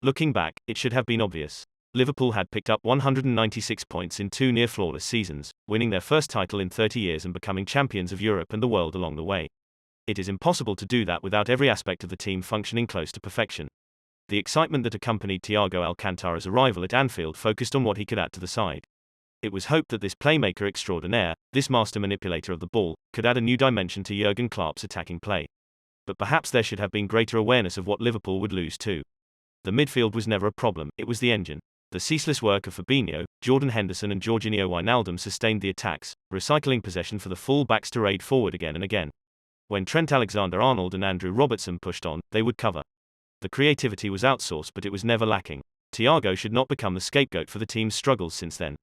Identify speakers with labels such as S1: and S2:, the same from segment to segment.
S1: Looking back, it should have been obvious. Liverpool had picked up 196 points in 2 near-flawless seasons, winning their first title in 30 years and becoming champions of Europe and the world along the way. It is impossible to do that without every aspect of the team functioning close to perfection. The excitement that accompanied Thiago Alcantara's arrival at Anfield focused on what he could add to the side. It was hoped that this playmaker extraordinaire, this master manipulator of the ball, could add a new dimension to Jurgen Klopp's attacking play. But perhaps there should have been greater awareness of what Liverpool would lose too. The midfield was never a problem, it was the engine. The ceaseless work of Fabinho, Jordan Henderson and Georginio Wijnaldum sustained the attacks, recycling possession for the full-backs to raid forward again and again. When Trent Alexander-Arnold and Andrew Robertson pushed on, they would cover. The creativity was outsourced, but it was never lacking. Thiago should not become the scapegoat for the team's struggles since then.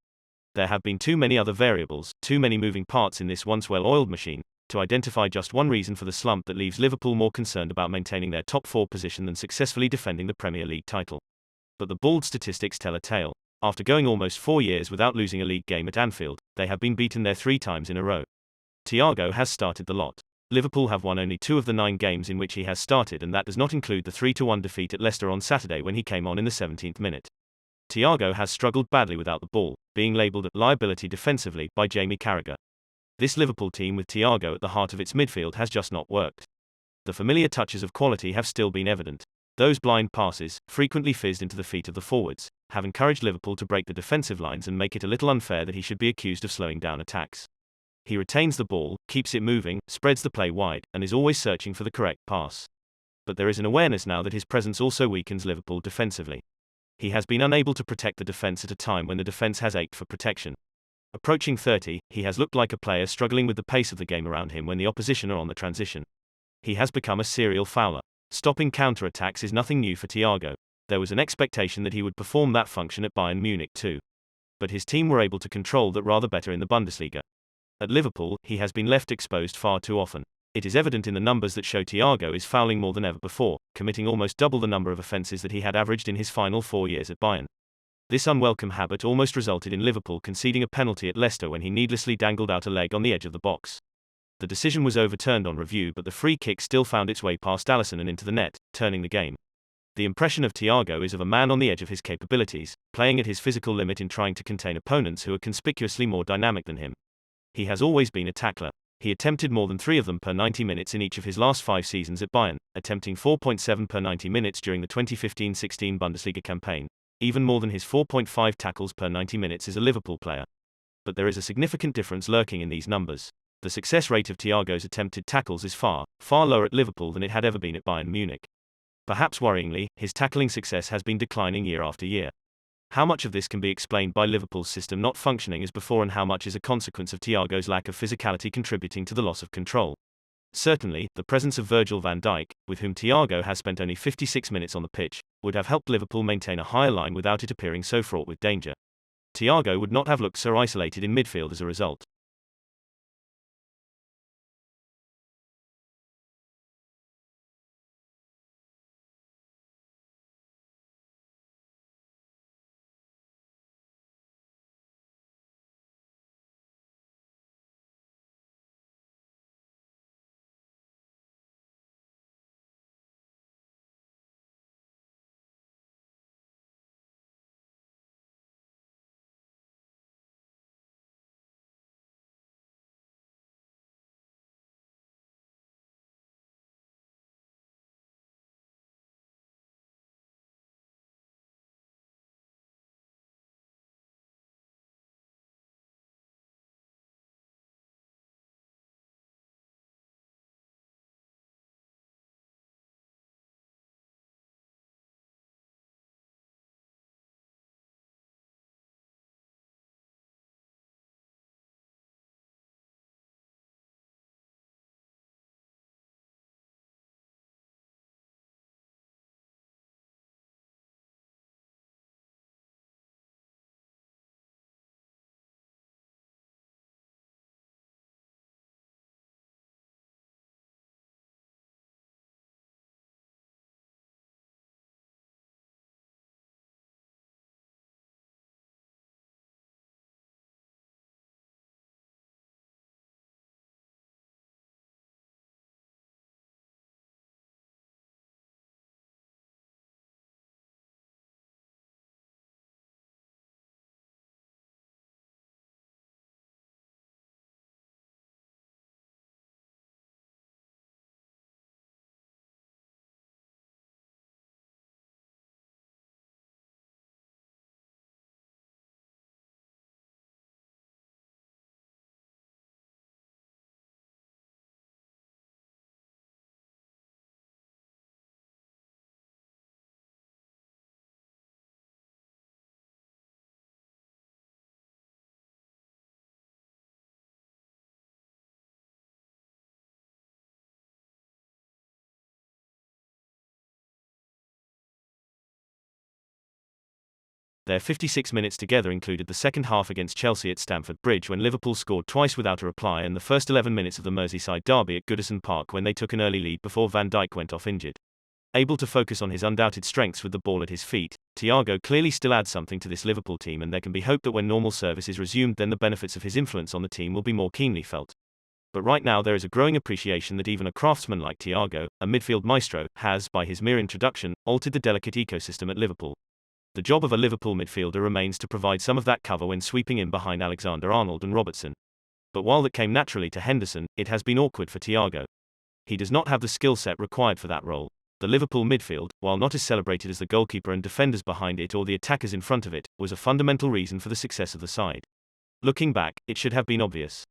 S1: There have been too many other variables, too many moving parts in this once well-oiled machine, to identify just one reason for the slump that leaves Liverpool more concerned about maintaining their top 4 position than successfully defending the Premier League title. But the bald statistics tell a tale. After going almost 4 years without losing a league game at Anfield, they have been beaten there 3 times in a row. Thiago has started the lot. Liverpool have won only 2 of the 9 games in which he has started, and that does not include the 3-1 defeat at Leicester on Saturday when he came on in the 17th minute. Thiago has struggled badly without the ball, being labelled a liability defensively by Jamie Carragher. This Liverpool team with Thiago at the heart of its midfield has just not worked. The familiar touches of quality have still been evident. Those blind passes, frequently fizzed into the feet of the forwards, have encouraged Liverpool to break the defensive lines and make it a little unfair that he should be accused of slowing down attacks. He retains the ball, keeps it moving, spreads the play wide, and is always searching for the correct pass. But there is an awareness now that his presence also weakens Liverpool defensively. He has been unable to protect the defense at a time when the defense has ached for protection. Approaching 30, he has looked like a player struggling with the pace of the game around him when the opposition are on the transition. He has become a serial fouler. Stopping counter-attacks is nothing new for Thiago. There was an expectation that he would perform that function at Bayern Munich too. But his team were able to control that rather better in the Bundesliga. At Liverpool, he has been left exposed far too often. It is evident in the numbers that show Thiago is fouling more than ever before, committing almost double the number of offences that he had averaged in his final 4 years at Bayern. This unwelcome habit almost resulted in Liverpool conceding a penalty at Leicester when he needlessly dangled out a leg on the edge of the box. The decision was overturned on review, but the free kick still found its way past Alisson and into the net, turning the game. The impression of Thiago is of a man on the edge of his capabilities, playing at his physical limit in trying to contain opponents who are conspicuously more dynamic than him. He has always been a tackler. He attempted more than 3 of them per 90 minutes in each of his last 5 seasons at Bayern, attempting 4.7 per 90 minutes during the 2015-16 Bundesliga campaign, even more than his 4.5 tackles per 90 minutes as a Liverpool player. But there is a significant difference lurking in these numbers. The success rate of Thiago's attempted tackles is far, far lower at Liverpool than it had ever been at Bayern Munich. Perhaps worryingly, his tackling success has been declining year after year. How much of this can be explained by Liverpool's system not functioning as before, and how much is a consequence of Thiago's lack of physicality contributing to the loss of control? Certainly, the presence of Virgil van Dijk, with whom Thiago has spent only 56 minutes on the pitch, would have helped Liverpool maintain a higher line without it appearing so fraught with danger. Thiago would not have looked so isolated in midfield as a result. Their 56 minutes together included the second half against Chelsea at Stamford Bridge when Liverpool scored twice without a reply, and the first 11 minutes of the Merseyside derby at Goodison Park when they took an early lead before Van Dijk went off injured. Able to focus on his undoubted strengths with the ball at his feet, Thiago clearly still adds something to this Liverpool team, and there can be hope that when normal service is resumed, then the benefits of his influence on the team will be more keenly felt. But right now there is a growing appreciation that even a craftsman like Thiago, a midfield maestro, has, by his mere introduction, altered the delicate ecosystem at Liverpool. The job of a Liverpool midfielder remains to provide some of that cover when sweeping in behind Alexander-Arnold and Robertson. But while that came naturally to Henderson, it has been awkward for Thiago. He does not have the skill set required for that role. The Liverpool midfield, while not as celebrated as the goalkeeper and defenders behind it or the attackers in front of it, was a fundamental reason for the success of the side. Looking back, it should have been obvious.